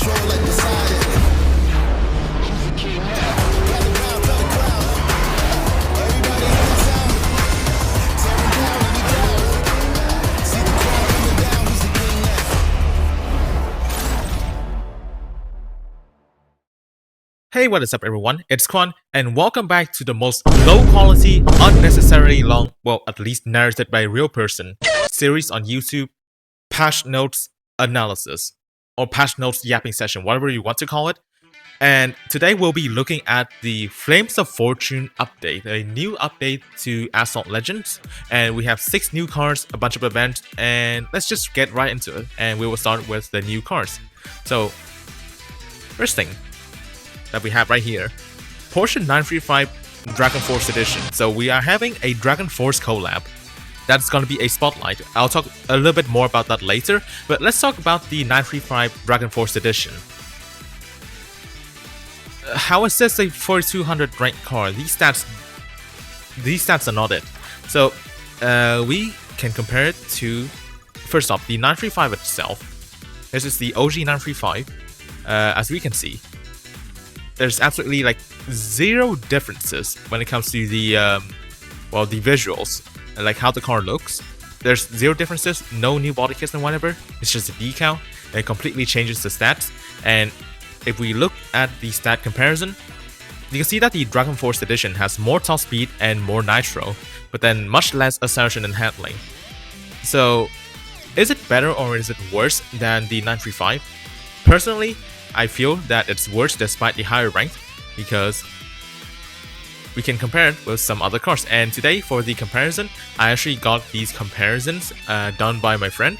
Hey, what is up everyone, it's Quan, and welcome back to the most low quality, unnecessarily long, well at least narrated by a real person, series on YouTube, Patch Notes Analysis, or Patch Notes Yapping Session, whatever you want to call it. And today we'll be looking at the Flames of Fortune update, a new update to Asphalt Legends, and we have 6 new cars, a bunch of events, and let's just get right into it, and we will start with the new cars. So, first thing that we have right here, Porsche 935 Dragon Force Edition. So we are having a Dragon Force collab. That's going to be a spotlight. I'll talk a little bit more about that later, but let's talk about the 935 Dragon Force Edition. How is this a 4200 ranked car? These stats are not it. So we can compare it to, first off, the 935 itself. This is the OG 935. As we can see, there's absolutely like zero differences when it comes to the the visuals, like how the car looks. There's zero differences, no new body kits and whatever. It's just a decal, and it completely changes the stats. And if we look at the stat comparison, you can see that the Dragon Force Edition has more top speed and more nitro, but then much less acceleration and handling. So is it better or is it worse than the 935? Personally, I feel that it's worse despite the higher rank, because we can compare it with some other cars. And today for the comparison, I actually got these comparisons done by my friend.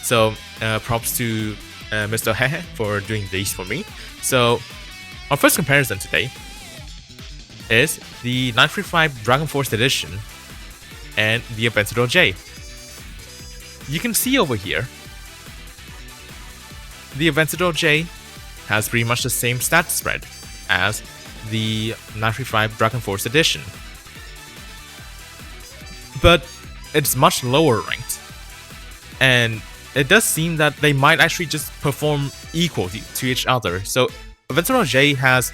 So props to Mr. Hehe for doing these for me. So our first comparison today is the 935 Dragon Force Edition and the Aventador J. You can see over here, the Aventador J has pretty much the same stat spread as the 935 Dragon Force Edition, but it's much lower ranked, and it does seem that they might actually just perform equal to each other. So Aventador J has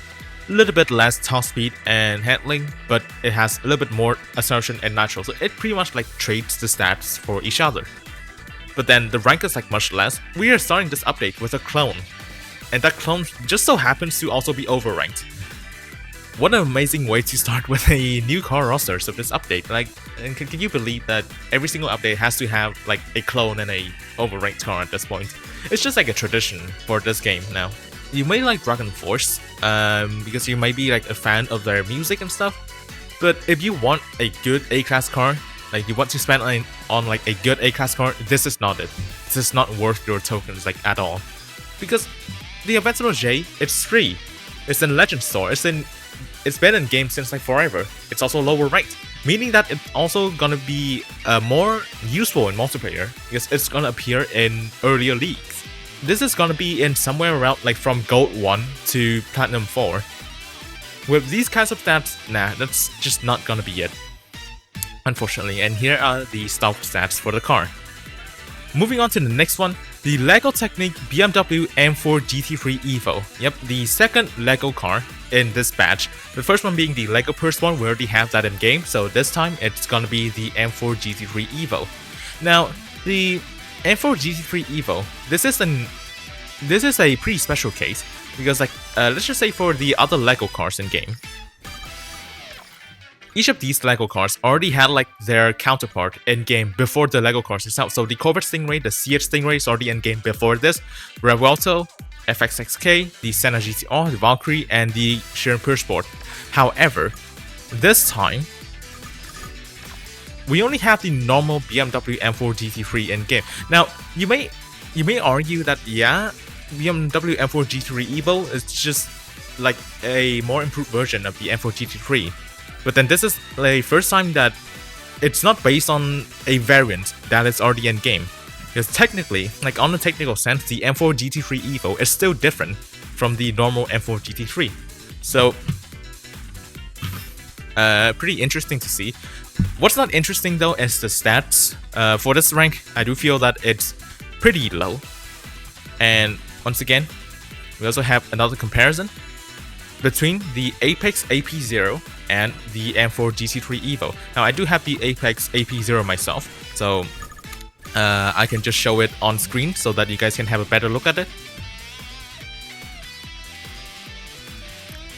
a little bit less top speed and handling, but it has a little bit more acceleration and nitro, so it pretty much like trades the stats for each other. But then the rank is like much less. We are starting this update with a clone, and that clone just so happens to also be overranked. What an amazing way to start with a new car roster of this update. Like, and can you believe that every single update has to have like a clone and a overranked car at this point? It's just like a tradition for this game now. You may like Dragon Force because you may be like a fan of their music and stuff, but if you want a good A-class car, like you want to spend on like a good A-class car, this is not it. This is not worth your tokens like at all. Because the Aventador J, it's free. It's in Legend Store. It's been in game since like forever. It's also lower ranked, meaning that it's also gonna be more useful in multiplayer because it's gonna appear in earlier leagues. This is gonna be in somewhere around like from Gold 1 to Platinum 4. With these kinds of stats, nah, that's just not gonna be it, unfortunately. And here are the stock stats for the car. Moving on to the next one, the LEGO Technic BMW M4 GT3 Evo. Yep, the second LEGO car in this batch. The first one being the LEGO Purse one, we already have that in game, so this time it's gonna be the M4 GT3 Evo. Now, the M4 GT3 Evo, this is a pretty special case, because like, let's just say for the other LEGO cars in game, each of these LEGO cars already had like their counterpart in game before the LEGO cars itself. So the Corvette Stingray, the CH Stingray is already in game before this. Revuelto, FXXK, the Senna GTR, the Valkyrie, and the Chiron Pure Sport. However, this time we only have the normal BMW M4 GT3 in game. Now you may argue that yeah, BMW M4 GT3 Evo is just like a more improved version of the M4 GT3. But then this is the first time that it's not based on a variant that is already in game. Because technically, like on a technical sense, the M4 GT3 Evo is still different from the normal M4 GT3. So, pretty interesting to see. What's not interesting though is the stats. For this rank, I do feel that it's pretty low. And once again, we also have another comparison between the Apex AP0 and the M4 GT3 Evo. Now I do have the Apex AP0 myself, so I can just show it on screen so that you guys can have a better look at it.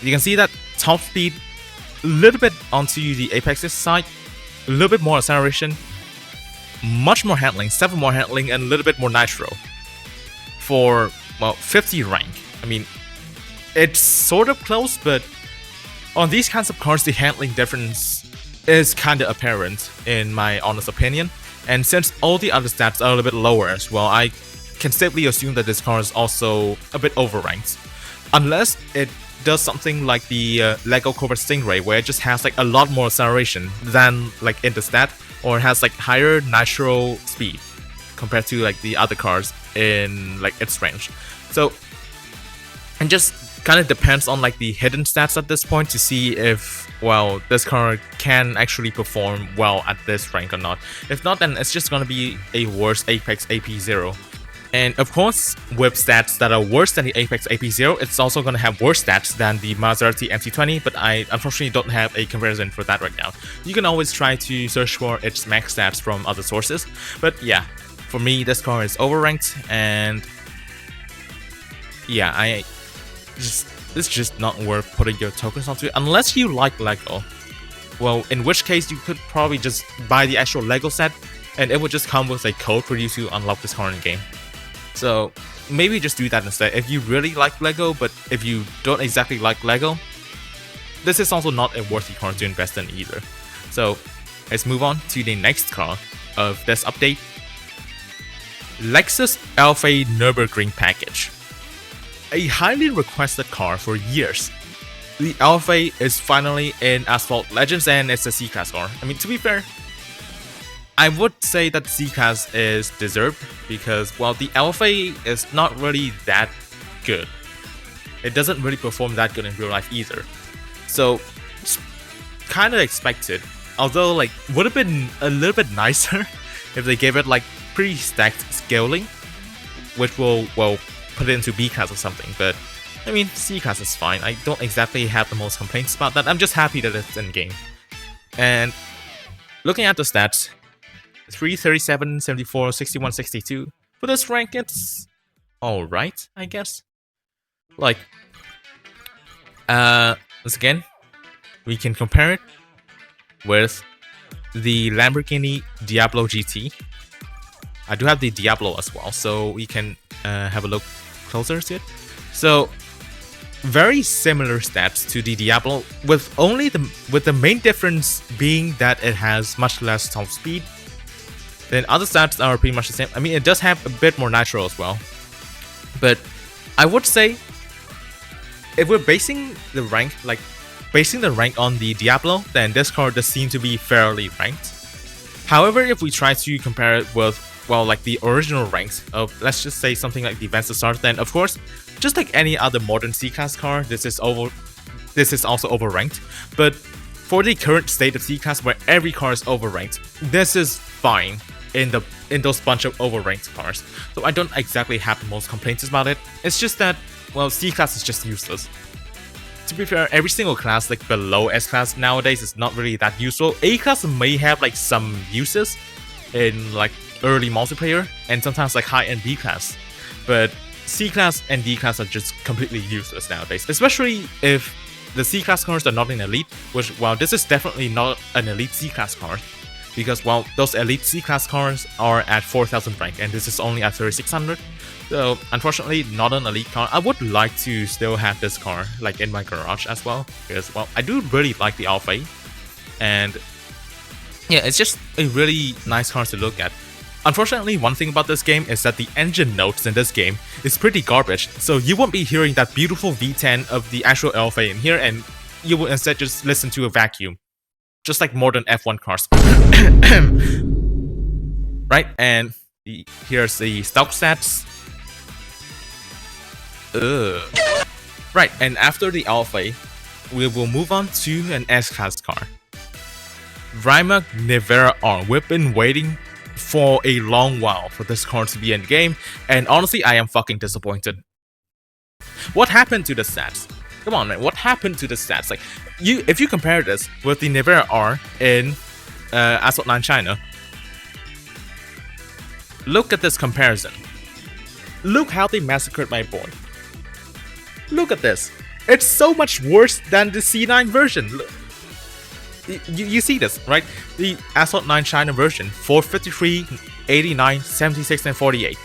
You can see that top speed a little bit onto the Apex's side, a little bit more acceleration, much more handling, 7 more handling, and a little bit more nitro. For, well, 50 rank. I mean, it's sort of close, but on these kinds of cars, the handling difference is kind of apparent, in my honest opinion. And since all the other stats are a little bit lower as well, I can safely assume that this car is also a bit overranked. Unless it does something like the Lego Corvette Stingray, where it just has like a lot more acceleration than like in the stat, or it has like higher nitro speed compared to like the other cars in like its range. So it just kind of depends on like the hidden stats at this point to see if, well, this car can actually perform well at this rank or not. If not, then it's just gonna be a worse Apex AP0. And of course, with stats that are worse than the Apex AP0, it's also going to have worse stats than the Maserati MC20, but I unfortunately don't have a comparison for that right now. You can always try to search for its max stats from other sources, but yeah, for me, this car is overranked, and yeah, it's just not worth putting your tokens onto it, unless you like Lego. Well, in which case, you could probably just buy the actual Lego set, and it would just come with a code for you to unlock this car in game. So maybe just do that instead if you really like Lego, but if you don't exactly like Lego, this is also not a worthy car to invest in either. So let's move on to the next car of this update. Lexus LFA Nürburgring package. A highly requested car for years. The LFA is finally in Asphalt Legends and it's a C-Class car. I mean, to be fair, I would say that C-Class is deserved because, well, the LFA is not really that good. It doesn't really perform that good in real life either. So, it's kind of expected. Although, like, would have been a little bit nicer if they gave it, like, pretty stacked scaling, which will, well, put it into B-Class or something. But, I mean, C-Class is fine. I don't exactly have the most complaints about that. I'm just happy that it's in game. And looking at the stats, 337, 74, 61, 62. For this rank, it's alright, I guess. Like, once again, we can compare it with the Lamborghini Diablo GT. I do have the Diablo as well, so we can have a look closer to it. So, very similar stats to the Diablo, with the main difference being that it has much less top speed. Then other stats are pretty much the same. I mean, it does have a bit more nitro as well. But I would say, if we're basing the rank on the Diablo, then this car does seem to be fairly ranked. However, if we try to compare it with, well, like the original ranks of, let's just say something like the Vanzastar, then of course, just like any other modern C-Class car, this is also overranked. But for the current state of C-Class, where every car is overranked, this is fine in those bunch of overranked cars. So I don't exactly have the most complaints about it. It's just that, well, C-Class is just useless. To be fair, every single class like below S-Class nowadays is not really that useful. A-Class may have like some uses in like early multiplayer and sometimes like high-end B-Class, but C-Class and D-Class are just completely useless nowadays, especially if the C-Class cars are not an elite, which, well, this is definitely not an elite C-Class car, because, well, those elite C-Class cars are at 4000 rank, and this is only at 3600, so unfortunately not an elite car. I would like to still have this car, like, in my garage as well, because, well, I do really like the Alpha, and yeah, it's just a really nice car to look at. Unfortunately, one thing about this game is that the engine notes in this game is pretty garbage, so you won't be hearing that beautiful V10 of the actual LFA in here, and you will instead just listen to a vacuum. Just like modern F1 cars. Right, and here's the stock stats. Right, and after the Alpha, we will move on to an S-Class car. Rimac Nevera R. We've been waiting for a long while for this car to be in game, and honestly, I am fucking disappointed. What happened to the stats? Come on, man. What happened to the stats? Like, if you compare this with the Nevera R in Asphalt 9 China, look at this comparison. Look how they massacred my boy. Look at this. It's so much worse than the C9 version. You see this, right? The Asphalt 9 China version, 453, 89, 76, and 48.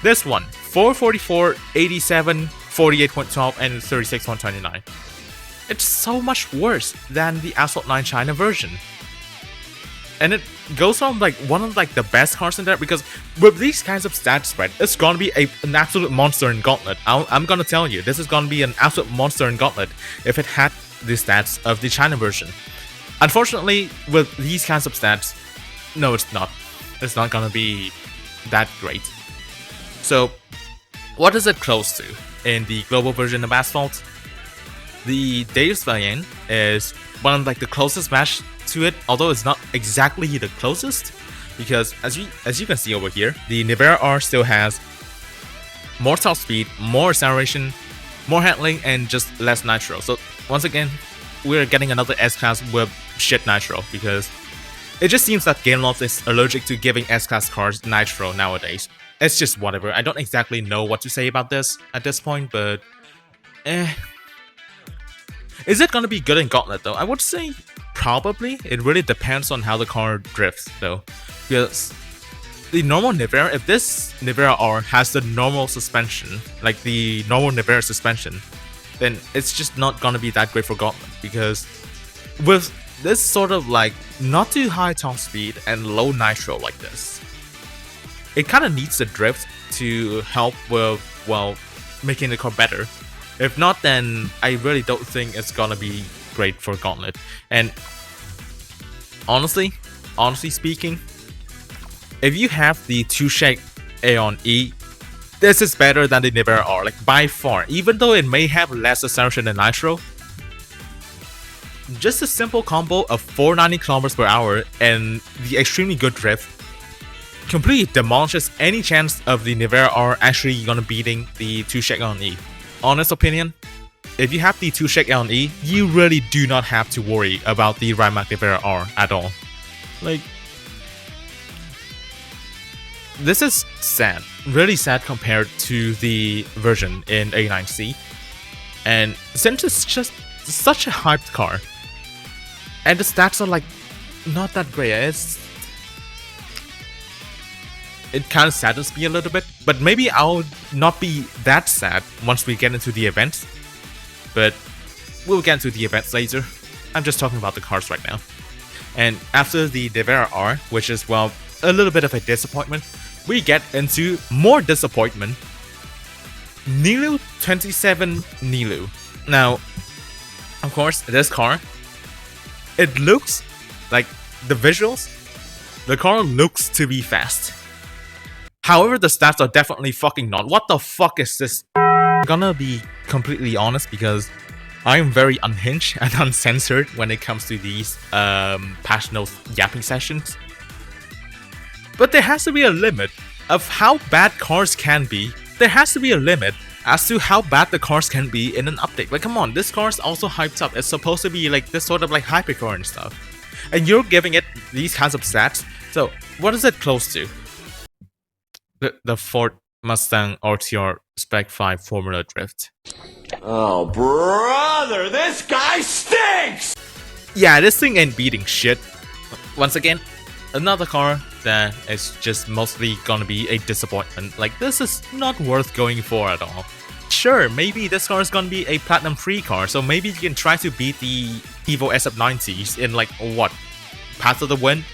This one, 444, 87, 48.12, and 36.29. It's so much worse than the Asphalt 9 China version. And it goes on like one of like the best cars in there, because with these kinds of stat spread, it's gonna be an absolute monster in Gauntlet. I'm gonna tell you, this is gonna be an absolute monster in Gauntlet if it had the stats of the China version. Unfortunately, with these kinds of stats, no, it's not. It's not gonna be that great. So, what is it close to in the global version of Asphalt? The Deus Valiant is one of like the closest match to it, although it's not exactly the closest, because as you can see over here, the Nevera R still has more top speed, more acceleration, more handling, and just less nitro. So once again, we're getting another S-Class with shit nitro, because it just seems that Gameloft is allergic to giving S-Class cars nitro nowadays. It's just whatever. I don't exactly know what to say about this at this point, but is it gonna be good in Gauntlet though? I would say probably. It really depends on how the car drifts though. Because the normal Nevera, if this Nevera R has the normal suspension, like the normal Nevera suspension, then it's just not gonna be that great for Gauntlet. Because with this sort of like not too high top speed and low nitro like this, it kind of needs the drift to help with, well, making the car better. If not, then I really don't think it's gonna be great for Gauntlet. And honestly speaking, if you have the 2-shake Aeon E, this is better than the Nevera R, like by far. Even though it may have less acceleration than nitro, just a simple combo of 490 km/h and the extremely good drift completely demolishes any chance of the Nevera R actually gonna beating the 2-shake Aeon E. Honest opinion, if you have the 2-shake Aeon E, you really do not have to worry about the Rimac Nevera R at all. Like, this is sad, really sad compared to the version in A9C. And since it's just such a hyped car, and the stats are like not that great, it kind of saddens me a little bit, but maybe I'll not be that sad once we get into the events. But we'll get into the events later. I'm just talking about the cars right now. And after the Nevera R, which is, well, a little bit of a disappointment, we get into more disappointment. Nilu27 NILU. Now, of course, this car, it looks like the visuals, the car looks to be fast. However, the stats are definitely fucking not. What the fuck is this? I'm gonna be completely honest, because I'm very unhinged and uncensored when it comes to these passionate yapping sessions. But there has to be a limit of how bad cars can be. There has to be a limit as to how bad the cars can be in an update. Like, come on, this car is also hyped up. It's supposed to be like this sort of like hypercar and stuff. And you're giving it these kinds of stats. So, what is it close to? The Ford Mustang RTR Spec 5 Formula Drift. Oh, brother, this guy stinks! Yeah, this thing ain't beating shit. Once again, another car that is just mostly gonna be a disappointment. Like, this is not worth going for at all. Sure, maybe this car is gonna be a Platinum 3 car, so maybe you can try to beat the Evo SF90s in like, what, Path of the Wind?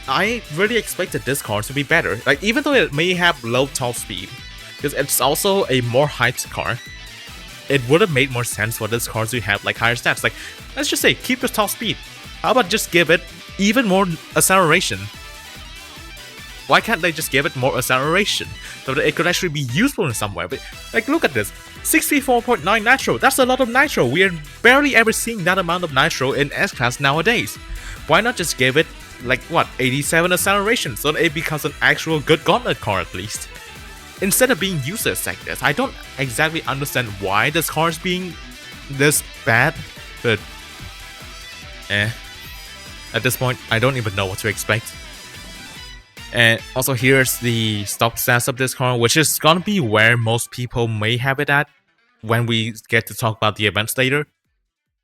I really expected this car to be better, like even though it may have low top speed, because it's also a more hyped car. It would have made more sense for this car to have like higher stats. Like, let's just say keep your top speed. How about just give it even more acceleration? Why can't they just give it more acceleration so that it could actually be useful in some way? But like, look at this, 64.9 nitro. That's a lot of nitro. We are barely ever seeing that amount of nitro in S-Class nowadays. Why not just give it like what, 87 acceleration, so that it becomes an actual good Gauntlet car at least? instead of being useless like this. I don't exactly understand why this car is being this bad, but at this point, I don't even know what to expect. And also here's the stock stats of this car, which is gonna be where most people may have it at when we get to talk about the events later.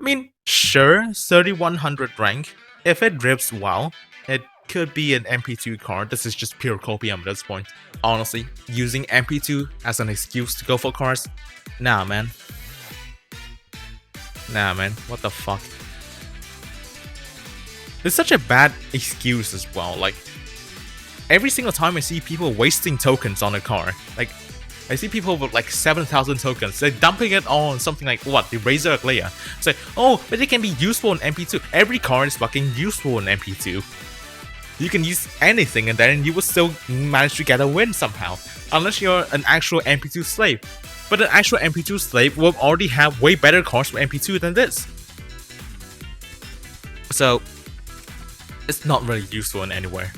I mean, sure, 3100 rank. If it drifts well, it could be an MP2 car. This is just pure copium at this point. Honestly, using MP2 as an excuse to go for cars? Nah, man. What the fuck? It's such a bad excuse as well. Like, every single time I see people wasting tokens on a car, like, I see people with like 7,000 tokens, they're dumping it on something like, what, the Razor Aglea. Say, oh, but it can be useful in MP2. Every car is fucking useful in MP2. You can use anything and then you will still manage to get a win somehow. Unless you're an actual MP2 slave. But an actual MP2 slave will already have way better cars for MP2 than this. So, it's not really useful in anywhere.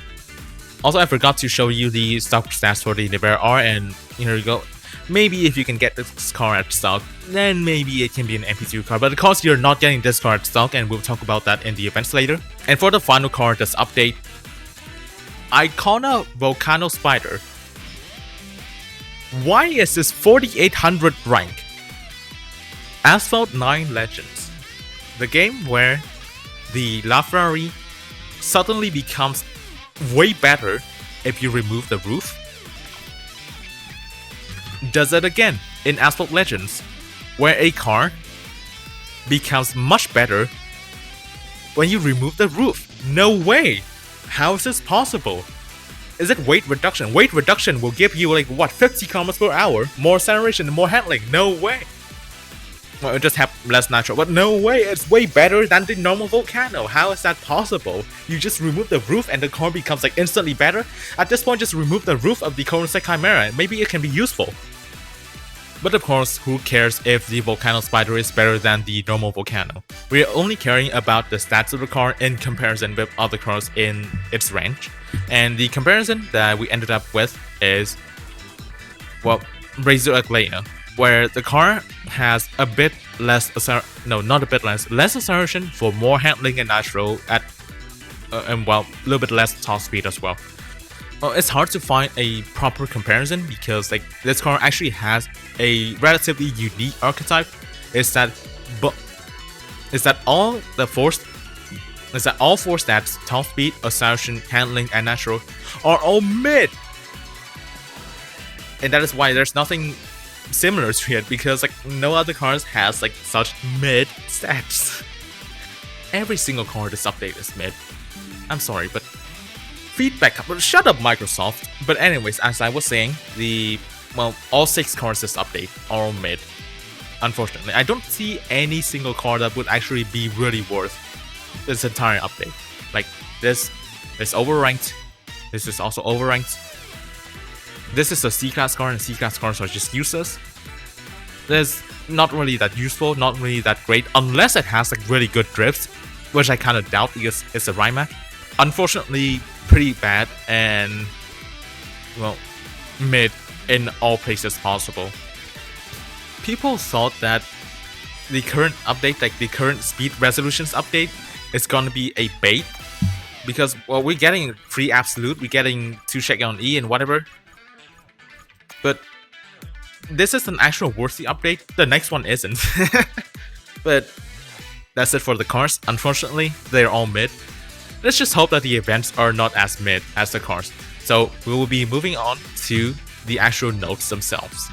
Also, I forgot to show you the stock stats for the Nevera R, and here you go. Maybe if you can get this car at stock, then maybe it can be an MP2 car. But of course, you're not getting this car at stock, and we'll talk about that in the events later. And for the final car, this update, Icona Vulcano Spyder. Why is this 4800 rank? Asphalt Legends, the game where the LaFerrari suddenly becomes way better if you remove the roof, does it again in Asphalt Legends, where a car becomes much better when you remove the roof. No way! How is this possible? Is it weight reduction? Weight reduction will give you like what, 50 km per hour, more acceleration, more handling. No way! Well, it just have less natural, but no way, it's way better than the normal Vulcano. How is that possible? You just remove the roof and the car becomes like instantly better? At this point, just remove the roof of the Corsair Chimera, maybe it can be useful. But of course, who cares if the Vulcano Spyder is better than the normal Vulcano? We are only caring about the stats of the car in comparison with other cars in its range. And the comparison that we ended up with is, well, Razor Aglea, where the car has a bit less, less acceleration for more handling and natural and well, a little bit less top speed as well. Well, it's hard to find a proper comparison because like this car actually has a relatively unique archetype. Is that all four stats, top speed, acceleration, handling, and natural, are all mid, and that is why there's nothing similar to it, because like no other cars has like such mid stats. Every single car this update is mid. I'm sorry, but feedback. But shut up, Microsoft. But anyways, as I was saying, all 6 cars this update are all mid. Unfortunately, I don't see any single car that would actually be really worth this entire update. Like this is overranked. This is also overranked. This is a C-class car, and C-class cars are just useless. There's not really that useful, not really that great, unless it has like really good drifts, which I kind of doubt because it's a Rimac. Unfortunately, pretty bad and, well, mid in all places possible. People thought that the current update, like the current speed resolutions update, is gonna be a bait because, well, we're getting free absolute, we're getting 2 check on E and whatever. But this is an actual worthy update. The next one isn't. But that's it for the cars. Unfortunately, they're all mid. Let's just hope that the events are not as mid as the cars. So we will be moving on to the actual notes themselves.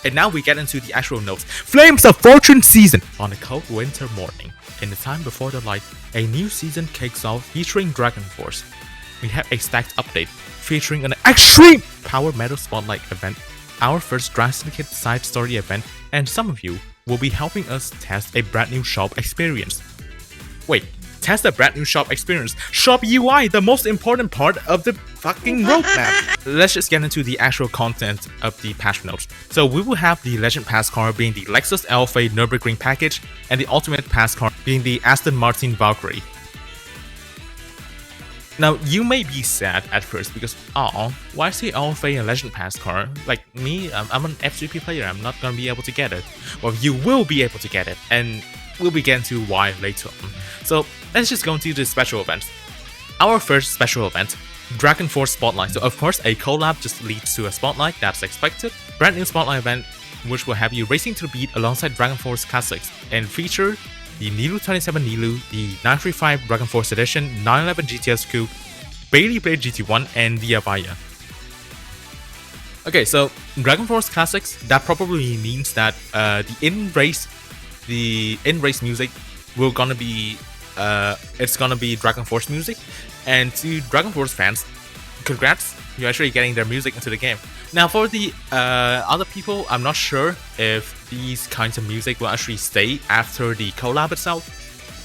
And now we get into the actual notes. Flames of Fortune season! On a cold winter morning, in the time before the light, a new season kicks off featuring Dragon Force. We have a stacked update featuring an extreme power metal spotlight event, our first Drive Syndicate side story event, and some of you will be helping us test a brand new shop experience. Wait, test a brand new shop experience? Shop UI, the most important part of the fucking roadmap. Let's just get into the actual content of the patch notes. So we will have the Legend Pass car being the Lexus LFA Nürburgring package, and the Ultimate Pass car being the Aston Martin Valkyrie. Now, you may be sad at first because, oh, why is the LFA a Legend Pass car? Like me, I'm an FGP player, I'm not gonna be able to get it. Well, you will be able to get it, and we'll be getting to why later on. So, let's just go into the special events. Our first special event, Dragon Force Spotlight. So, of course, a collab just leads to a Spotlight, that's expected. Brand new Spotlight event, which will have you racing to the beat alongside Dragon Force Classics, and feature the Nilu27 NILU, the 935 Dragon Force Edition, 911 GTS Coupe, Bailey Blade GT1, and the Avaya. Okay, so Dragon Force Classics, that probably means that the in-race music will gonna be it's gonna be Dragon Force music, and to Dragon Force fans, congrats, you're actually getting their music into the game. Now for the other people, I'm not sure if these kinds of music will actually stay after the collab itself,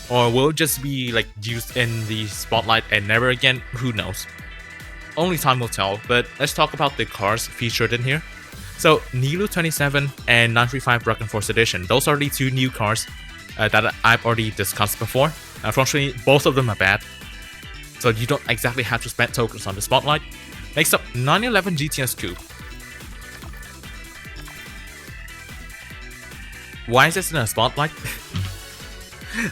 or will just be like used in the spotlight and never again, who knows. Only time will tell, but let's talk about the cars featured in here. So Nilu27 and 935 Dragon Force Edition, those are the two new cars that I've already discussed before. Unfortunately, both of them are bad, so you don't exactly have to spend tokens on the spotlight. Next up, 911 GTS Coupe. Why is this in a spotlight?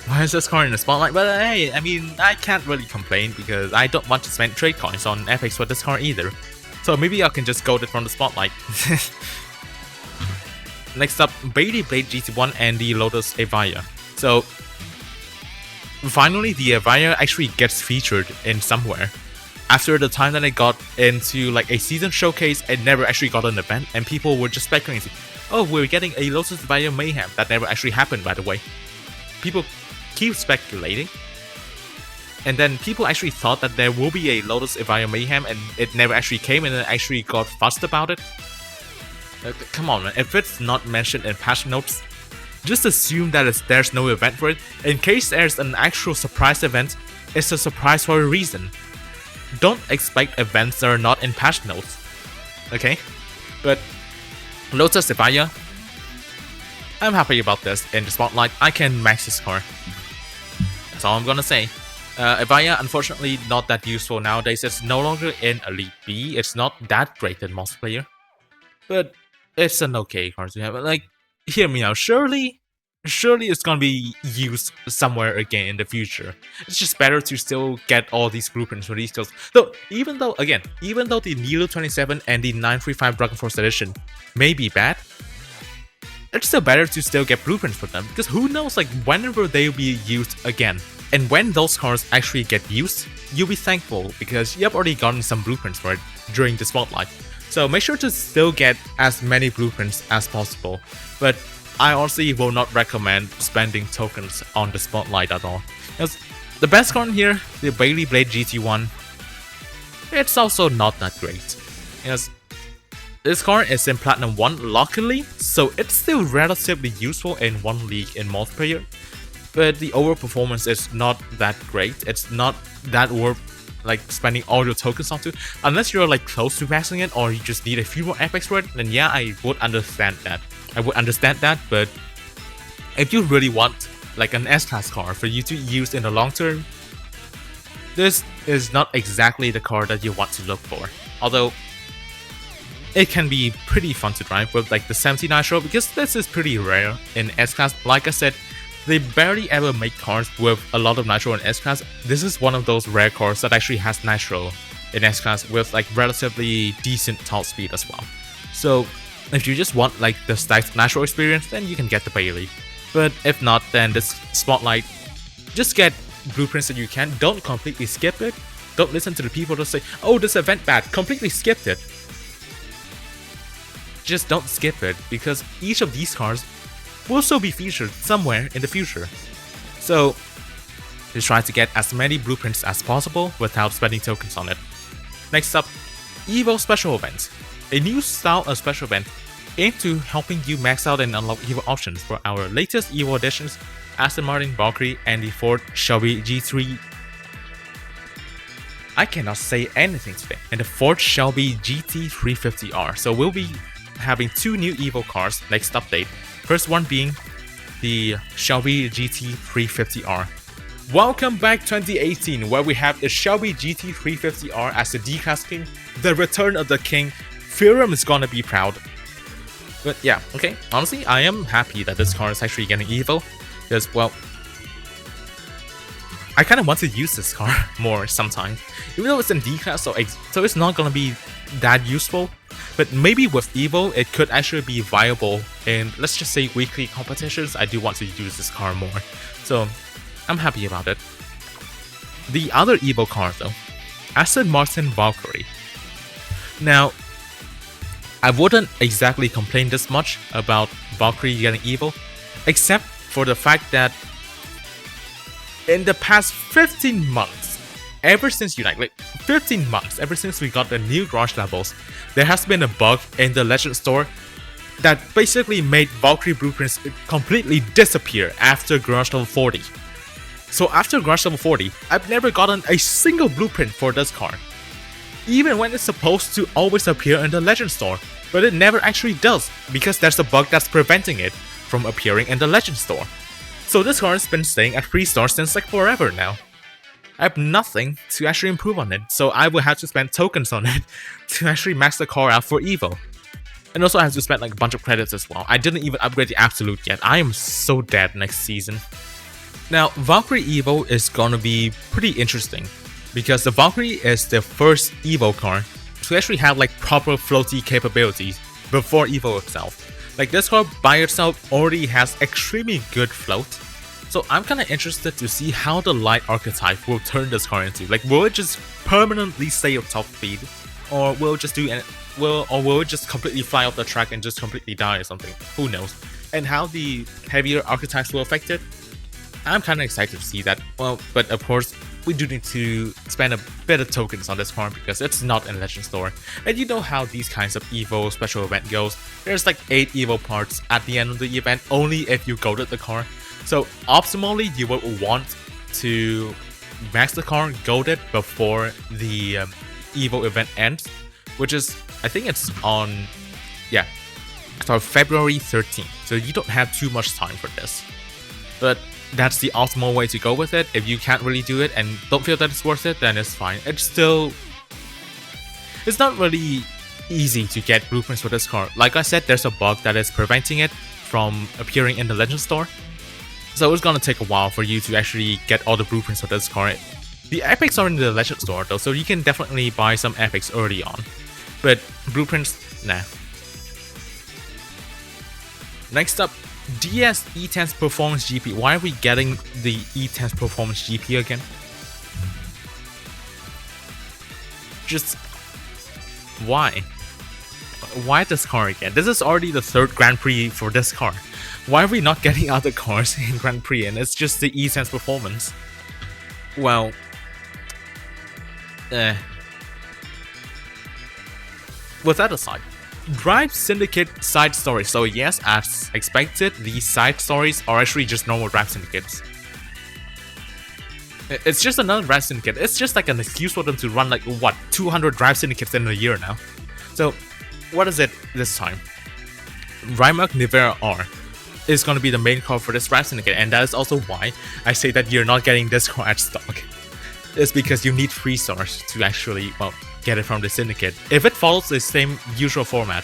Why is this car in the spotlight? But hey, I mean, I can't really complain because I don't want to spend trade coins on epics for this car either. So maybe I can just gold it from the spotlight. Next up, Bailey Blade GT1 and the Lotus Avaya. So finally, the Avaya actually gets featured in somewhere. After the time that it got into like a season showcase, it never actually got an event, and people were just speculating, oh, we're getting a Lotus Avaya Mayhem. That never actually happened, by the way. People keep speculating, and then people actually thought that there will be a Lotus Avaya Mayhem, and it never actually came, and then actually got fussed about it. Come on, man. If it's not mentioned in patch notes, just assume that there's no event for it. In case there's an actual surprise event, it's a surprise for a reason. Don't expect events that are not in patch notes, okay? But Lotus Avaya, I'm happy about this in the spotlight. I can max this car. That's all I'm gonna say. Avaya, unfortunately, not that useful nowadays. It's no longer in Elite B. It's not that great in multiplayer, but it's an okay car to have. Like, hear me out. Surely it's gonna be used somewhere again in the future. It's just better to still get all these blueprints for these skills. Though, even though the Nilu27 and the 935 Dragon Force Edition may be bad, it's still better to still get blueprints for them, because who knows, like, whenever they'll be used again. And when those cars actually get used, you'll be thankful because you've already gotten some blueprints for it during the spotlight. So make sure to still get as many blueprints as possible. But I honestly will not recommend spending tokens on the spotlight at all. Because the best car in here, the Bailey Blade GT1, it's also not that great. Because this car is in Platinum 1 luckily, so it's still relatively useful in one league in multiplayer. But the overall performance is not that great. It's not that worth like spending all your tokens onto. Unless you're like close to maxing it, or you just need a few more epics for it, then yeah, I would understand that. But if you really want like an S-Class car for you to use in the long term, this is not exactly the car that you want to look for. Although it can be pretty fun to drive with like the 70 Nitro, because this is pretty rare in S-Class. Like I said, they barely ever make cars with a lot of Nitro in S-Class. This is one of those rare cars that actually has Nitro in S-Class with like relatively decent top speed as well. So if you just want like the stacked Nitro experience, then you can get the Bailey. But if not, then this spotlight, just get blueprints that you can. Don't completely skip it. Don't listen to the people that say, oh, this event bad, completely skipped it. Just don't skip it, because each of these cars will still be featured somewhere in the future. So just try to get as many blueprints as possible without spending tokens on it. Next up, Evo Special Event. A new style of special event aimed to helping you max out and unlock Evo options for our latest Evo editions, Aston Martin Valkyrie and the Ford Shelby G3. I cannot say anything today. And the Ford Shelby GT350R. So we'll be having two new Evo cars next update. First one being the Shelby GT350R. Welcome back 2018, where we have the Shelby GT350R as the D-Class King, the return of the King. Theorem is gonna be proud. But yeah, okay, honestly, I am happy that this car is actually getting Evo, because, well, I kind of want to use this car more sometime. Even though it's in D-Class, so it's not gonna be that useful, but maybe with Evo, it could actually be viable in, let's just say, weekly competitions. I do want to use this car more, so I'm happy about it. The other Evo car though, Aston Martin Valkyrie. Now, I wouldn't exactly complain this much about Valkyrie getting Evo, except for the fact that in the past 15 months, ever since ever since we got the new garage levels, there has been a bug in the Legend store that basically made Valkyrie blueprints completely disappear after garage level 40. So after garage level 40, I've never gotten a single blueprint for this car, even when it's supposed to always appear in the Legend store, but it never actually does, because there's a bug that's preventing it from appearing in the Legend store. So this car has been staying at 3 stars since like forever now. I have nothing to actually improve on it, so I will have to spend tokens on it to actually max the car out for Evo. And also I have to spend like a bunch of credits as well. I didn't even upgrade the Absolute yet. I am so dead next season. Now, Valkyrie Evo is gonna be pretty interesting, because the Valkyrie is the first Evo car to actually have like proper floaty capabilities before Evo itself. Like, this car by itself already has extremely good float, so I'm kinda interested to see how the light archetype will turn this car into. Like, will it just permanently stay at top speed, or will it just will it just completely fly off the track and just completely die or something? Who knows? And how the heavier archetypes will affect it, I'm kinda excited to see that. Well, but of course, we do need to spend a bit of tokens on this car because it's not in Legend Store. And you know how these kinds of Evo special event goes. There's like 8 Evo parts at the end of the event, only if you golded the car. So optimally, you would want to max the car, gold it before the Evo event ends, which is, I think it's on, yeah, so February 13th. So you don't have too much time for this. But that's the optimal way to go with it. If you can't really do it and don't feel that it's worth it, then it's fine. It's not really easy to get blueprints for this car. Like I said, there's a bug that is preventing it from appearing in the Legend store. So it's gonna take a while for you to actually get all the blueprints for this car. The epics are in the Legend store though, so you can definitely buy some epics early on. But blueprints, nah. Next up, DS E10's Performance GP. Why are we getting the E10's Performance GP again? Just why? Why this car again? This is already the 3rd Grand Prix for this car. Why are we not getting other cars in Grand Prix and it's just the E10's Performance? Well, with that aside, Drive Syndicate side stories. So yes, as expected, these side stories are actually just normal Drive Syndicates. It's just another Drive Syndicate. It's just like an excuse for them to run like, what, 200 Drive Syndicates in a year now. So what is it this time? Rimac Nevera R is going to be the main car for this Drive Syndicate, and that is also why I say that you're not getting this car at stock. It's because you need 3 stars to actually, well, get it from the Syndicate, if it follows the same usual format.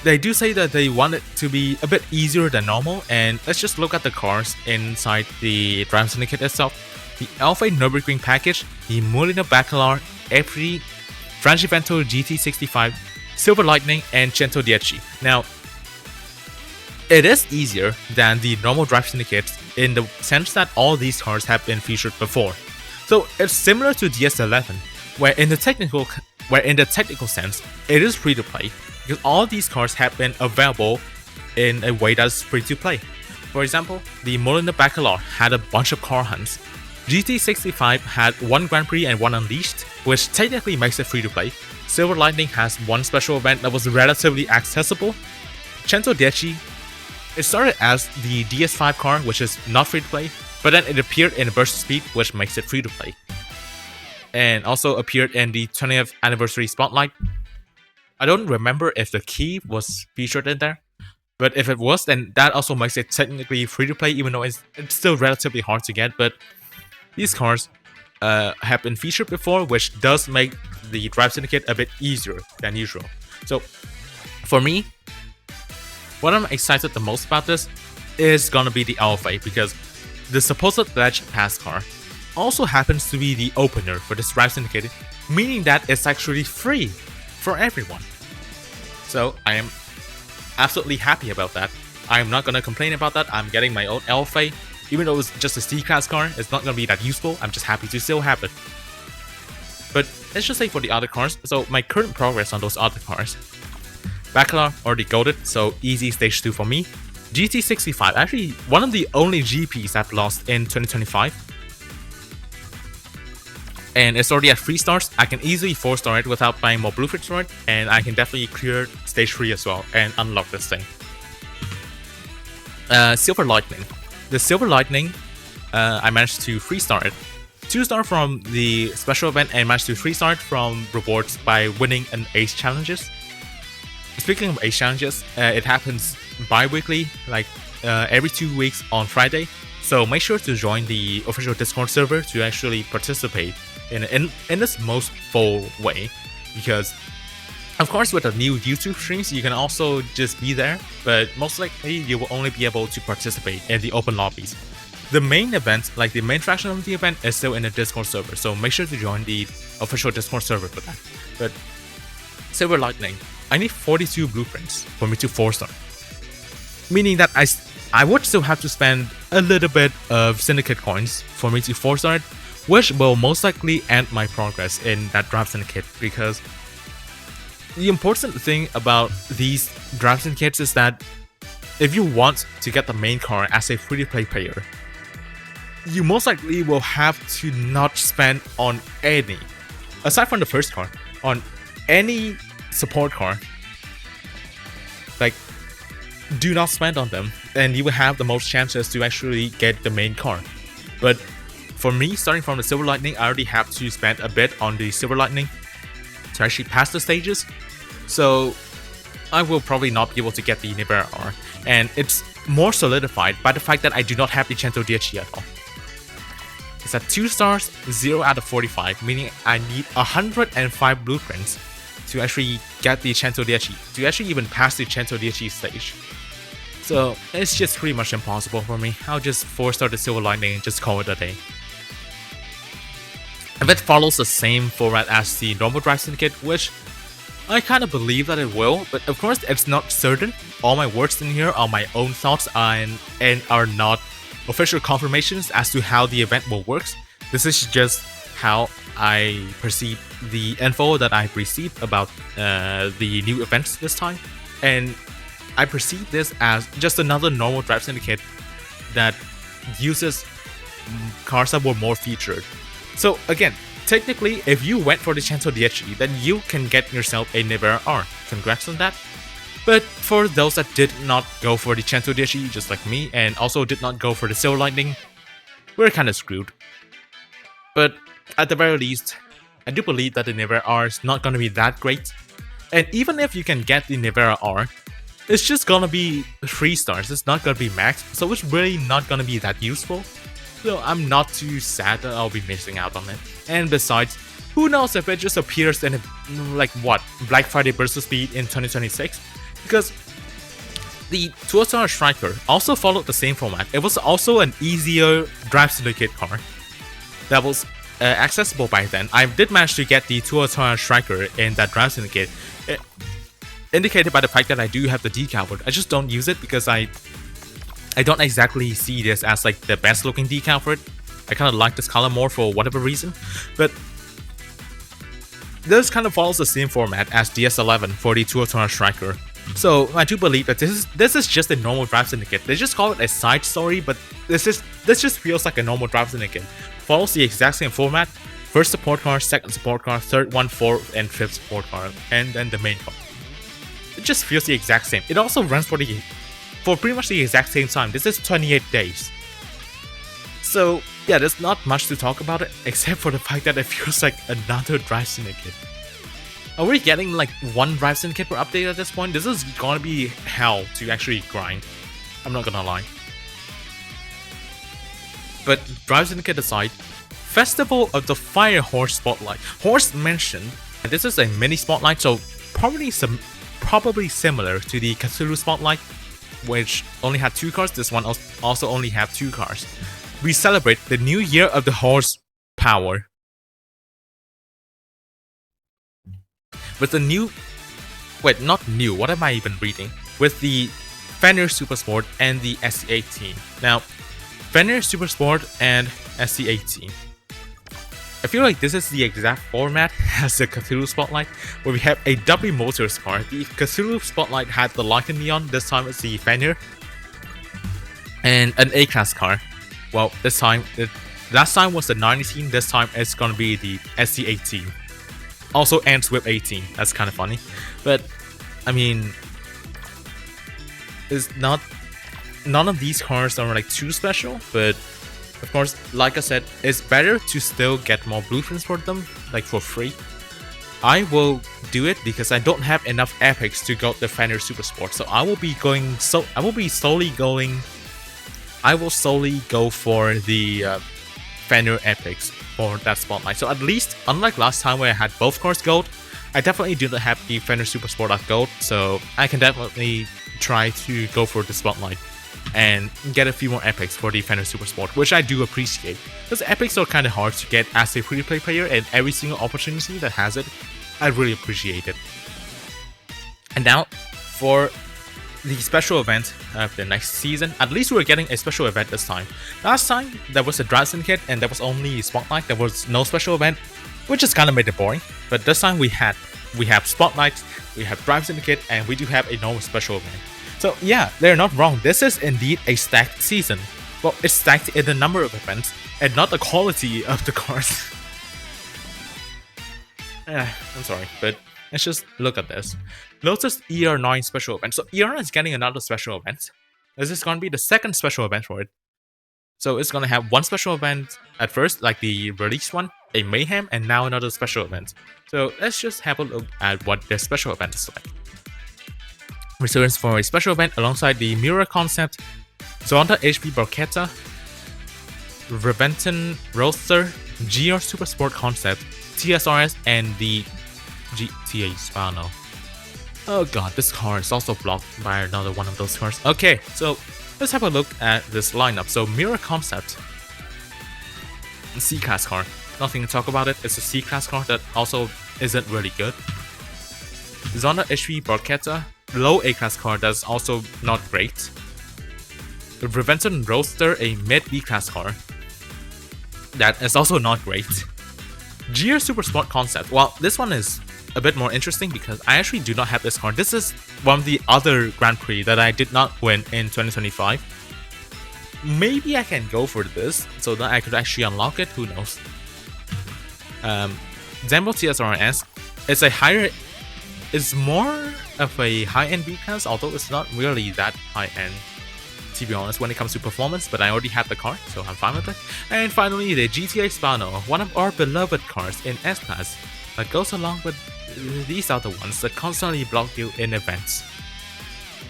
They do say that they want it to be a bit easier than normal, and let's just look at the cars inside the Drive Syndicate itself. The LFA Nürburgring package, the Molina Bacalar F3, Frangivento GT65, Silver Lightning, and Cento Dieci. Now, it is easier than the normal Drive Syndicates in the sense that all these cars have been featured before. So it's similar to DS11, where in the technical sense, it is free to play, because all these cars have been available in a way that's free to play. For example, the Molina Bacalar had a bunch of car hunts. GT65 had 1 Grand Prix and 1 Unleashed, which technically makes it free to play. Silver Lightning has 1 special event that was relatively accessible. Cento Dieci, it started as the DS5 car, which is not free to play, but then it appeared in Burst Speed, which makes it free to play. And also appeared in the 20th anniversary Spotlight. I don't remember if the key was featured in there, but if it was, then that also makes it technically free to play, even though it's still relatively hard to get. But these cars have been featured before, which does make the Drive Syndicate a bit easier than usual. So for me, what I'm excited the most about this is gonna be the LFA, because the supposed Legend Pass car also happens to be the opener for this Drive Syndicate, meaning that it's actually free for everyone. So I am absolutely happy about that. I'm not gonna complain about that. I'm getting my own LFA. Even though it's just a C-Class car, it's not gonna be that useful. I'm just happy to still have it. But let's just say for the other cars, so my current progress on those other cars. Baccarat already goated, so easy stage 2 for me. GT65, actually one of the only GPs I've lost in 2025. And it's already at 3 stars. I can easily 4-star it without buying more blueprints for it, and I can definitely clear stage 3 as well and unlock this thing. Silver Lightning. The Silver Lightning, I managed to 3-star it. 2-star from the special event and managed to 3-star it from rewards by winning an Ace Challenges. Speaking of Ace Challenges, it happens bi-weekly, like every 2 weeks on Friday. So make sure to join the official Discord server to actually participate in this most full way. Because, of course, with the new YouTube streams, you can also just be there, but most likely you will only be able to participate in the open lobbies. The main event, like the main fraction of the event, is still in the Discord server, so make sure to join the official Discord server for that. But Silver Lightning, I need 42 blueprints for me to 4-star. Meaning that I would still have to spend a little bit of Syndicate coins for me to 4-star it, which will most likely end my progress in that Drive Syndicate, because the important thing about these Drive Syndicates is that if you want to get the main car as a free-to-play player, you most likely will have to not spend on any, aside from the first car, on any support car. Like, do not spend on them, and you will have the most chances to actually get the main car. But for me, starting from the Silver Lightning, I already have to spend a bit on the Silver Lightning to actually pass the stages. So I will probably not be able to get the Nevera R, and it's more solidified by the fact that I do not have the Cento DHE at all. It's at 2 stars, 0 out of 45, meaning I need 105 blueprints to actually get the Cento DHE, to actually even pass the Cento DHE stage. So it's just pretty much impossible for me. I'll just 4-star the Silver Lightning and just call it a day. If it follows the same format as the normal Drive Syndicate, which I kind of believe that it will, but of course it's not certain. All my words in here are my own thoughts and are not official confirmations as to how the event will work. This is just how I perceive the info that I've received about the new events this time, and I perceive this as just another normal Drive Syndicate that uses cars that were more featured. So again, technically, if you went for the Cento DHE, then you can get yourself a Nevera R. Congrats on that. But for those that did not go for the Cento DHE, just like me, and also did not go for the Silver Lightning, we're kinda screwed. But at the very least, I do believe that the Nevera R is not gonna be that great. And even if you can get the Nevera R, it's just gonna be 3 stars, it's not gonna be max, so it's really not gonna be that useful. So I'm not too sad that I'll be missing out on it. And besides, who knows if it just appears in like what, Black Friday Burst of Speed in 2026? Because the 2-star Striker also followed the same format. It was also an easier Drive Syndicate car that was accessible by then. I did manage to get the 2-star Striker in that Drive Syndicate, indicated by the fact that I do have the decal for it. I just don't use it because I don't exactly see this as like the best looking decal for it. I kind of like this color more for whatever reason, but this kind of follows the same format as DS11 for the 2-star Striker. So I do believe that this is just a normal Drive Syndicate. They just call it a side story, but this just feels like a normal Drive Syndicate. Follows the exact same format: first support car, second support car, third one, fourth, and fifth support car, and then the main car. It just feels the exact same. It also runs for pretty much the exact same time. This is 28 days. So yeah, there's not much to talk about it, except for the fact that it feels like another Drive Syndicate. Are we getting like one Drive Syndicate per update at this point? This is gonna be hell to actually grind. I'm not gonna lie. But Drive Syndicate aside, Festival of the Fire Horse Spotlight. Horse mentioned, and this is a mini spotlight, so probably similar to the Cthulhu Spotlight, which only had 2 cars. This one also only had 2 cars. We celebrate the new year of the horse power with the new, wait, not new, what am I even reading? With the Fenrir Supersport and the SC18. Now, Fenrir Supersport and SC18. I feel like this is the exact format as the Cthulhu Spotlight, where we have a W Motors car. The Cthulhu Spotlight had the Lycan Neon, this time it's the Fenrir, and an A-Class car. Well, this time, last time was the 918, this time it's gonna be the SC18. Also ends with 18, that's kind of funny. But, I mean, none of these cars are like too special, but of course, like I said, it's better to still get more blueprints for them, like for free. I will do it because I don't have enough epics to go the Fenrir Supersport, so I will solely go for the Fenrir epics for that spotlight. So at least, unlike last time where I had both cars gold, I definitely do not have the Fenrir Supersport at gold, so I can definitely try to go for the spotlight and get a few more epics for the Fenrir Supersport, which I do appreciate, because epics are kind of hard to get as a free-to-play player, and every single opportunity that has it, I really appreciate it. And now, for the special event of the next season, at least we're getting a special event this time. Last time, there was a Drive Syndicate, and there was only a Spotlight, there was no special event, which just kind of made it boring. But this time we have Spotlight, we have Drive Syndicate, and we do have a normal special event. So yeah, they're not wrong. This is indeed a stacked season. Well, it's stacked in the number of events and not the quality of the cars. I'm sorry, but let's just look at this. Lotus ER9 special event. So ER9 is getting another special event. This is going to be the second special event for it. So it's going to have one special event at first, like the release one, a Mayhem, and now another special event. So let's just have a look at what the special event is like. Returns for a special event alongside the Mirror Concept, Zonda HP Barchetta, Reventon Roadster, GR Supersport Concept, TSRS, and the GTA Spano. Oh god, this car is also blocked by another one of those cars. Okay, so let's have a look at this lineup. So Mirror Concept, C-Class car. Nothing to talk about it. It's a C-Class car that also isn't really good. Zonda HP Barchetta, low A-Class car that's also not great. Reventon Roadster, a mid B-Class car that is also not great. GR Supersport Concept. Well, this one is a bit more interesting because I actually do not have this car. This is one of the other Grand Prix that I did not win in 2025. Maybe I can go for this so that I could actually unlock it. Who knows? Zembo TSRS. It's more of a high-end B-Class, although it's not really that high-end, to be honest, when it comes to performance, but I already have the car, so I'm fine with it. And finally, the GTA Spano, one of our beloved cars in S-Class, that goes along with these other ones that constantly block you in events.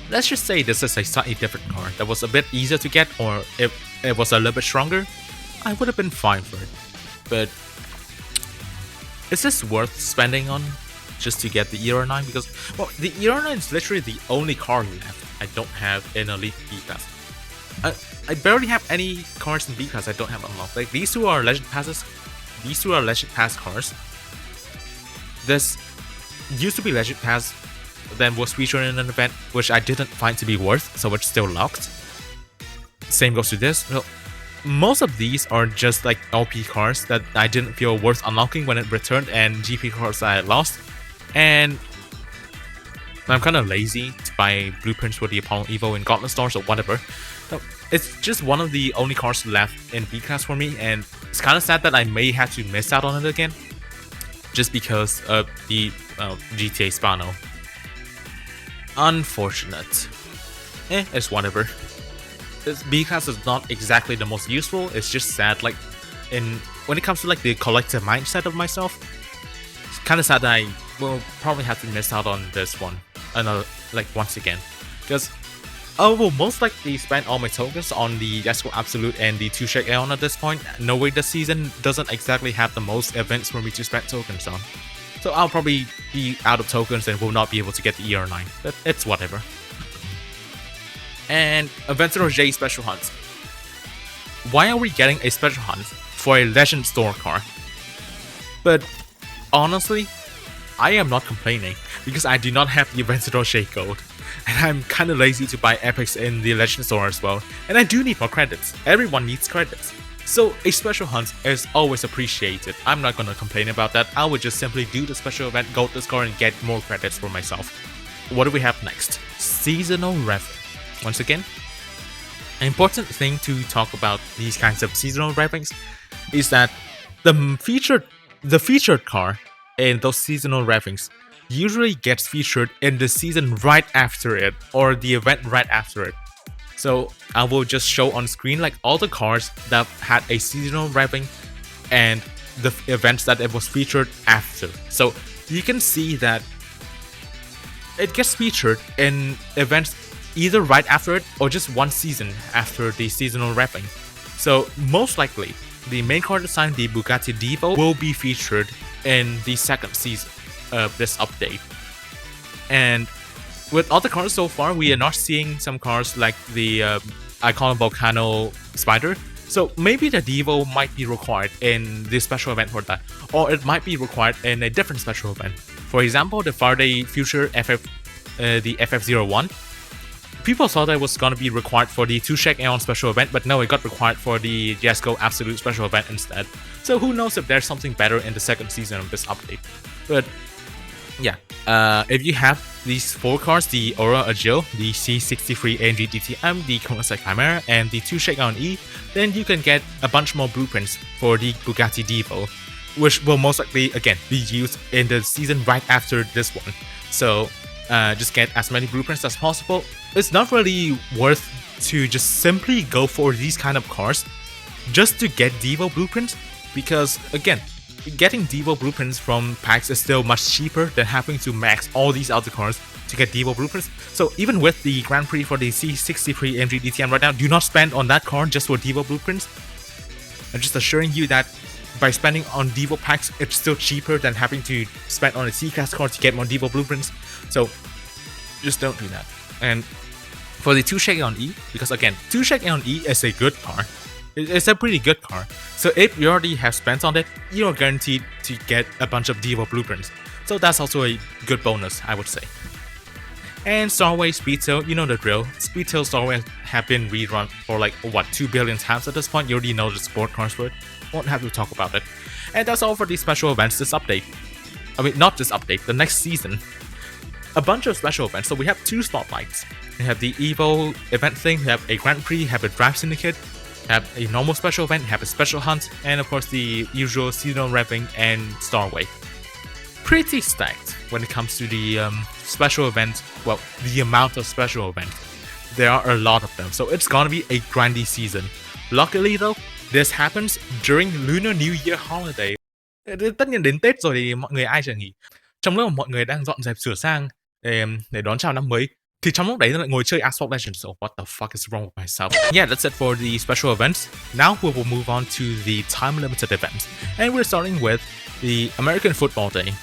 Let's just say this is a slightly different car that was a bit easier to get, or if it was a little bit stronger, I would have been fine for it. But is this worth spending on just to get the ER9? Because, well, the ER9 is literally the only car left I don't have in Elite B-Class. I barely have any cars in B-Class I don't have unlocked. Like, these two are Legend Passes. These two are Legend Pass cars. This used to be Legend Pass, then was featured in an event, which I didn't find to be worth, so it's still locked. Same goes to this. Well, most of these are just like LP cars that I didn't feel worth unlocking when it returned, and GP cars I lost. And I'm kind of lazy to buy blueprints for the Apollo Evo in Gauntlet stores or whatever. So it's just one of the only cars left in B-Class for me, and it's kind of sad that I may have to miss out on it again just because of the GTA Spano. Unfortunate. It's whatever. B-Class is not exactly the most useful. It's just sad, like, when it comes to like the collective mindset of myself, it's kind of sad that I will probably have to miss out on this one, like, once again, because I will most likely spend all my tokens on the Yesco Absolute and the 2 Shake Aeon at this point, knowing the season doesn't exactly have the most events for me to spend tokens on. So I'll probably be out of tokens and will not be able to get the ER9, but it's whatever. And Adventurer J Special Hunt. Why are we getting a Special Hunt for a Legend Store car? But honestly, I am not complaining because I do not have the Adventurer J Gold. And I'm kinda lazy to buy epics in the Legend Store as well, and I do need more credits. Everyone needs credits. So a special hunt is always appreciated. I'm not gonna complain about that. I would just simply do the special event, gold this car, and get more credits for myself. What do we have next? Seasonal revving. Once again, an important thing to talk about these kinds of seasonal revvings is that the featured car in those seasonal revvings usually gets featured in the season right after it, or the event right after it. So I will just show on screen like all the cars that had a seasonal revving and the events that it was featured after. So you can see that it gets featured in events either right after it or just one season after the seasonal revving. So most likely, the main car design, the Bugatti Divo, will be featured in the second season of this update. And with all the cars so far, we are not seeing some cars like the Icona Vulcano Spyder. So maybe the Divo might be required in this special event for that, or it might be required in a different special event. For example, the Faraday Future the FF01. People thought that it was going to be required for the 2 Shake Aeon special event, but no, it got required for the Yesco Absolute special event instead. So who knows if there's something better in the second season of this update. But yeah, if you have these 4 cars, the Aura Agile, the C63 AMG DTM, the Koenigsegg Chimera, and the 2 Shake Aeon E, then you can get a bunch more blueprints for the Bugatti Divo, which will most likely, again, be used in the season right after this one. So just get as many blueprints as possible. It's not really worth to just simply go for these kind of cars just to get Divo blueprints, because again, getting Divo blueprints from packs is still much cheaper than having to max all these other cars to get Divo blueprints. So even with the Grand Prix for the C63 AMG DTM right now, do not spend on that car just for Divo blueprints. I'm just assuring you that by spending on Divo packs, it's still cheaper than having to spend on a C-Class car to get more Divo blueprints. So just don't do that. And for the 2 Shake Aeon E, because again, 2 Shake Aeon E is a good car. It's a pretty good car. So if you already have spent on it, you're guaranteed to get a bunch of Divo blueprints. So that's also a good bonus, I would say. And Starway Speedtail, you know the drill. Speedtail Starway have been rerun for like, what, 2 billion times at this point. You already know the sport cars for it. Won't have to talk about it. And that's all for these special events this update. I mean, not this update, the next season. A bunch of special events. So we have 2 spotlights. We have the Evo event thing, we have a Grand Prix, we have a Drive Syndicate, we have a normal special event, we have a special hunt, and of course the usual seasonal revving and Starway. Pretty stacked when it comes to the special events, well, the amount of special events. There are a lot of them, so it's gonna be a grindy season. Luckily though, this happens during Lunar New Year holiday. Tất nhiên đến Tết rồi thì mọi người ai chẳng nghỉ. Trong lúc mà mọi người đang dọn dẹp sửa sang để đón chào năm mới, thì trong lúc đấy lại ngồi chơi Asphalt Legends. So what the fuck is wrong with myself? Yeah, that's it for the special events. Now we will move on to the time-limited events. And we're starting with the American Football Day,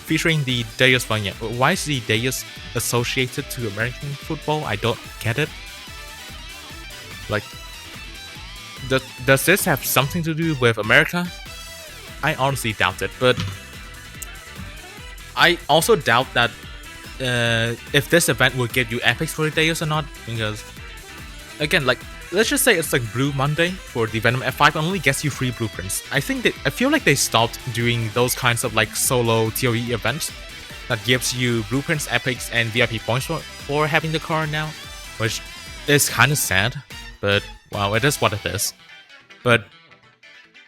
featuring the Deus vignette. Why is the Deus associated to American football? I don't get it. Like, does this have something to do with America? I honestly doubt it, but I also doubt that if this event will give you epics for the Deus or not, because again, like, let's just say it's like Blue Monday for the Venom F5 and only gets you free blueprints. I feel like they stopped doing those kinds of like solo TOE events that gives you blueprints, epics, and VIP points for having the car now, which is kind of sad, but wow, it is what it is. But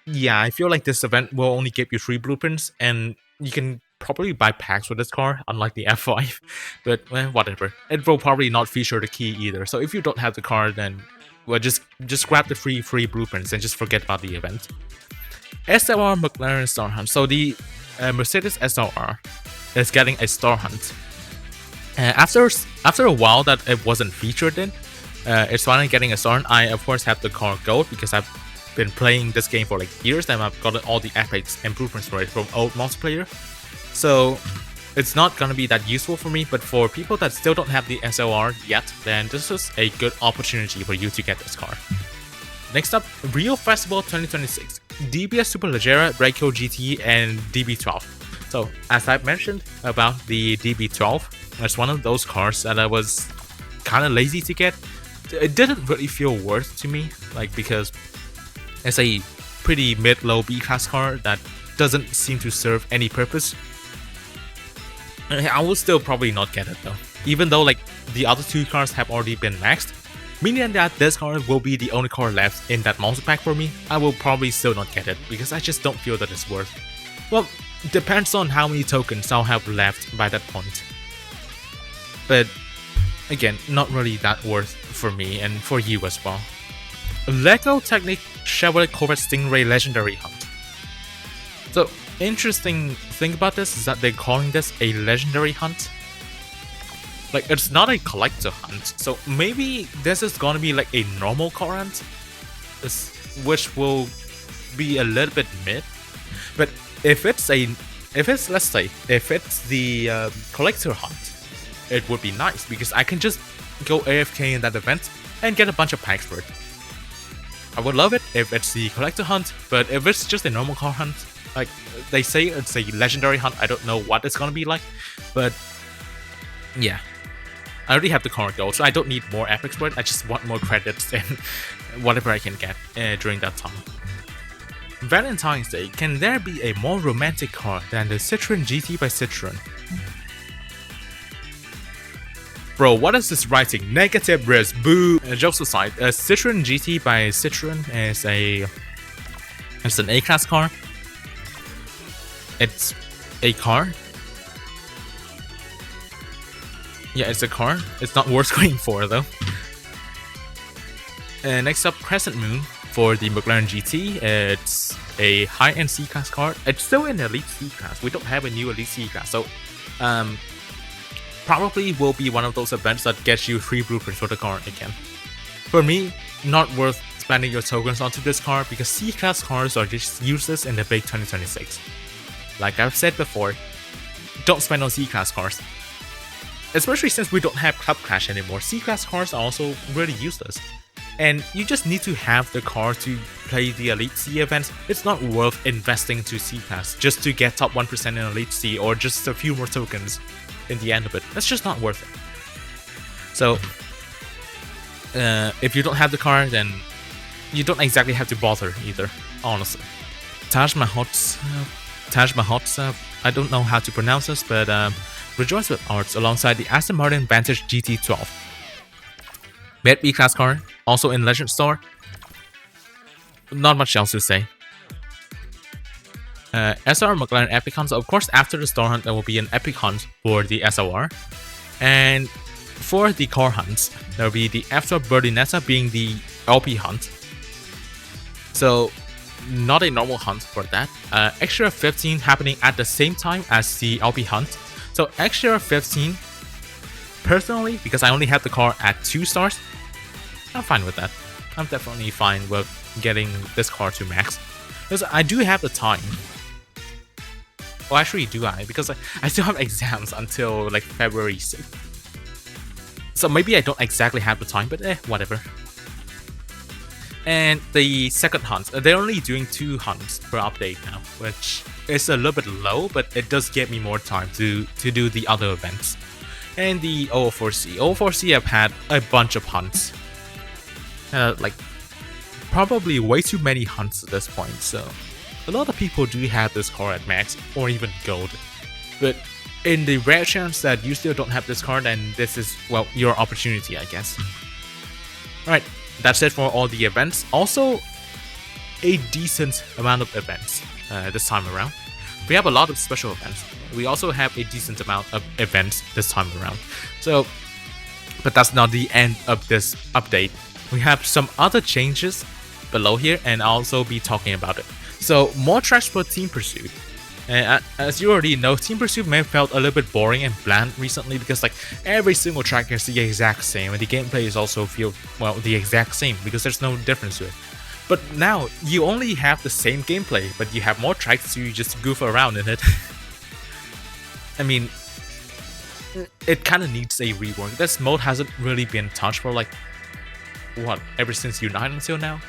yeah, I feel like this event will only give you free blueprints, and you can probably buy packs for this car, unlike the F5, but whatever. It will probably not feature the key either, so if you don't have the car, then well, just grab the free blueprints and just forget about the event. SLR McLaren Star Hunt. So the Mercedes SLR is getting a Star Hunt. After a while that it wasn't featured in, It's finally getting a start. I of course have the car gold because I've been playing this game for like years and I've gotten all the epics improvements for it from old multiplayer. So it's not gonna be that useful for me, but for people that still don't have the SLR yet, then this is a good opportunity for you to get this car. Next up, Rio Festival 2026, DBS Superleggera, Brayco GT, and DB12. So as I've mentioned about the DB12, it's one of those cars that I was kind of lazy to get. It didn't really feel worth to me, like because it's a pretty mid-low B-class car that doesn't seem to serve any purpose. I will still probably not get it though, even though like the other two cars have already been maxed, meaning that this car will be the only car left in that multi-pack for me. I will probably still not get it because I just don't feel that it's worth. Well, depends on how many tokens I'll have left by that point. But again, not really that worth for me and for you as well. Lego Technic Chevrolet Corvette Stingray Legendary Hunt. So, interesting thing about this is that they're calling this a legendary hunt. Like, it's not a collector hunt, so maybe this is gonna be like a normal car hunt, which will be a little bit mid. But if it's let's say, if it's the collector hunt, it would be nice because I can just go AFK in that event and get a bunch of packs for it. I would love it if it's the collector hunt, but if it's just a normal car hunt, like they say it's a legendary hunt, I don't know what it's gonna be like, but yeah. I already have the car gold, so I don't need more epics for it, I just want more credits and whatever I can get during that time. Valentine's Day, can there be a more romantic car than the Citroen GT by Citroen? Bro, what is this writing? Negative risk, boo! Jokes aside, a Citroen GT by Citroen is an A-class car. It's a car. Yeah, it's a car. It's not worth going for though. Next up, Crescent Moon for the McLaren GT. It's a high-end C-class car. It's still an elite C-class. We don't have a new elite C-class, so probably will be one of those events that gets you free blueprints for the car again. For me, not worth spending your tokens onto this car because C-class cars are just useless in the big 2026. Like I've said before, don't spend on C-class cars. Especially since we don't have Club Clash anymore, C-class cars are also really useless. And you just need to have the car to play the Elite C events. It's not worth investing to C-class just to get top 1% in Elite C or just a few more tokens in the end of it. That's just not worth it. So, if you don't have the car, then you don't exactly have to bother either, honestly. Taj Mahotsav, I don't know how to pronounce this, but rejoice with arts alongside the Aston Martin Vantage GT12. Mid B-class car, also in Legend Store. Not much else to say. SR McLaren Epic Hunt. So of course, after the Star Hunt, there will be an Epic Hunt for the SLR. And for the car hunts, there will be the F12 Berlinetta being the LP hunt. So, not a normal hunt for that. Extra 15 happening at the same time as the LP hunt. So, Extra 15, personally, because I only have the car at 2 stars, I'm fine with that. I'm definitely fine with getting this car to max. Because I do have the time. Well, actually, do I? Because I still have exams until like February 6th. So maybe I don't exactly have the time, but whatever. And the second hunt, they're only doing 2 hunts per update now, which is a little bit low, but it does get me more time to do the other events. And the 004C. 004C I've had a bunch of hunts. Like, probably way too many hunts at this point, so a lot of people do have this car at max or even gold. But in the rare chance that you still don't have this car, then this is, well, your opportunity, I guess. Alright, that's it for all the events. Also, a decent amount of events this time around. We have a lot of special events. We also have a decent amount of events this time around. So, but that's not the end of this update. We have some other changes below here, and I'll also be talking about it. So, more tracks for Team Pursuit. And as you already know, Team Pursuit may have felt a little bit boring and bland recently because like every single track is the exact same, and the gameplay is also feel well the exact same because there's no difference to it. But now you only have the same gameplay, but you have more tracks to just goof around in it. I mean, it kind of needs a rework. This mode hasn't really been touched for like what, ever since Unite until now.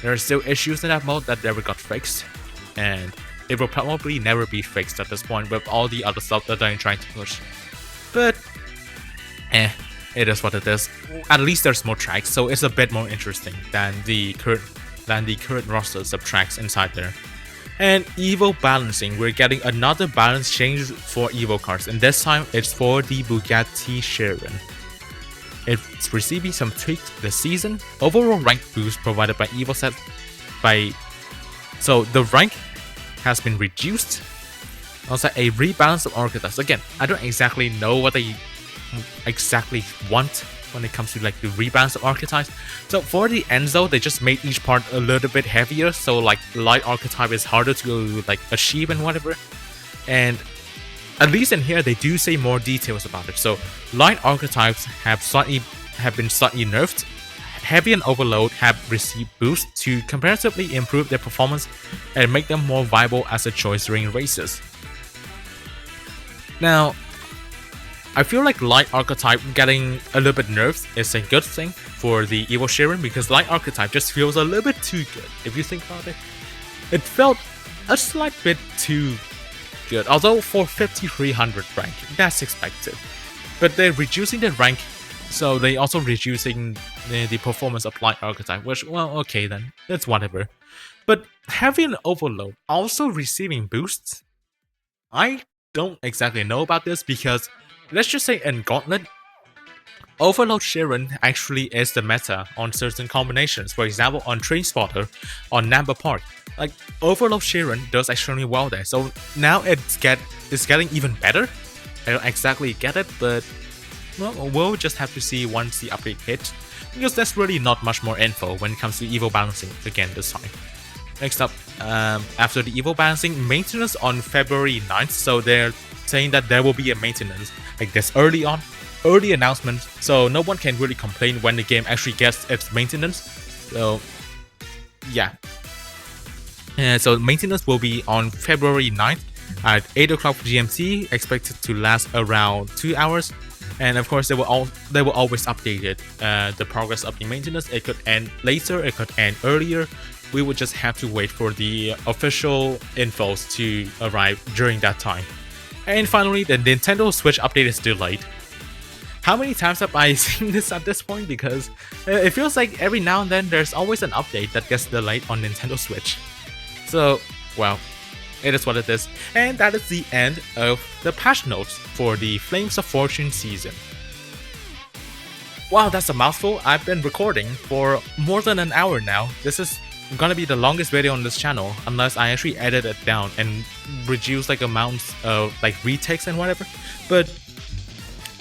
There are still issues in that mode that never got fixed, and it will probably never be fixed at this point with all the other stuff that I'm trying to push. But it is what it is. At least there's more tracks, so it's a bit more interesting than the current rosters of tracks inside there. And Evo balancing, we're getting another balance change for Evo cars, and this time it's for the Bugatti Chiron. It's receiving some tweaks this season. Overall rank boost provided by Evo set so the rank has been reduced. Also a rebalance of archetypes. Again, I don't exactly know what they exactly want when it comes to like the rebalance of archetypes. So for the Enzo, they just made each part a little bit heavier, so like light archetype is harder to like achieve and whatever. And at least in here, they do say more details about it. So light archetypes have been slightly nerfed. Heavy and Overload have received boosts to comparatively improve their performance and make them more viable as a choice during races. Now, I feel like light archetype getting a little bit nerfed is a good thing for the Evo Chiron because light archetype just feels a little bit too good. If you think about it, it felt a slight bit too good, although for 5300 rank, that's expected. But they're reducing the rank, so they also reducing the performance of light archetype, which, well, okay then, that's whatever. But Heavy and Overload also receiving boosts? I don't exactly know about this because, let's just say in Gauntlet, Overload Chiron actually is the meta on certain combinations. For example, on Train Spotter, on Namba Park. Like, Overload Chiron does extremely well there. So now it's getting even better. I don't exactly get it, but well, we'll just have to see once the update hits, because there's really not much more info when it comes to Evo balancing again this time. Next up, after the Evo balancing, maintenance on February 9th. So they're saying that there will be a maintenance like this early announcement, so no one can really complain when the game actually gets its maintenance. So yeah. So maintenance will be on February 9th at 8 o'clock GMT, expected to last around 2 hours. And of course, they will always update it, the progress of the maintenance. It could end later, it could end earlier. We would just have to wait for the official infos to arrive during that time. And finally, the Nintendo Switch update is delayed. How many times have I seen this at this point? Because it feels like every now and then there's always an update that gets delayed on Nintendo Switch. So, well, it is what it is. And that is the end of the patch notes for the Flames of Fortune season. Wow, that's a mouthful. I've been recording for more than an hour now. This is gonna be the longest video on this channel, unless I actually edit it down and reduce like amounts of like retakes and whatever. But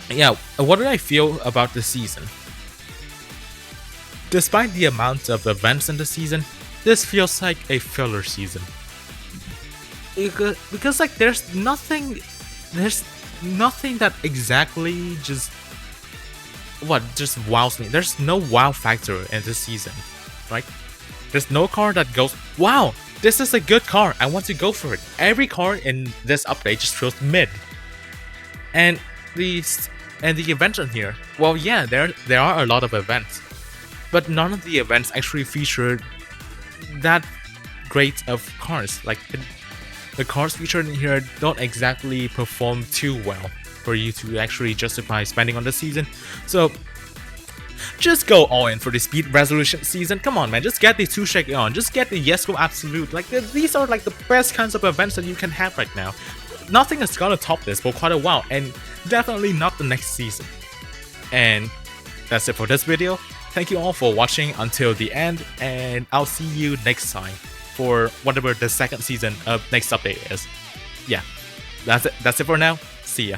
yeah, what did I feel about the season? Despite the amount of events in the season, this feels like a filler season. Because like there's nothing that exactly just wows me. There's no wow factor in this season, right? There's no car that goes, wow, this is a good car, I want to go for it. Every car in this update just feels mid. And the events in here, well, yeah, there are a lot of events, but none of the events actually featured that great of cars. Like the cars featured in here don't exactly perform too well for you to actually justify spending on the season. So just go all in for the speed resolution season. Come on, man, just get the 2 shake on, just get the Yes Go Absolute. Like these are like the best kinds of events that you can have right now. Nothing is gonna top this for quite a while, and definitely not the next season. And that's it for this video. Thank you all for watching until the end, and I'll see you next time for whatever the second season of next update is. Yeah, that's it for now. See ya.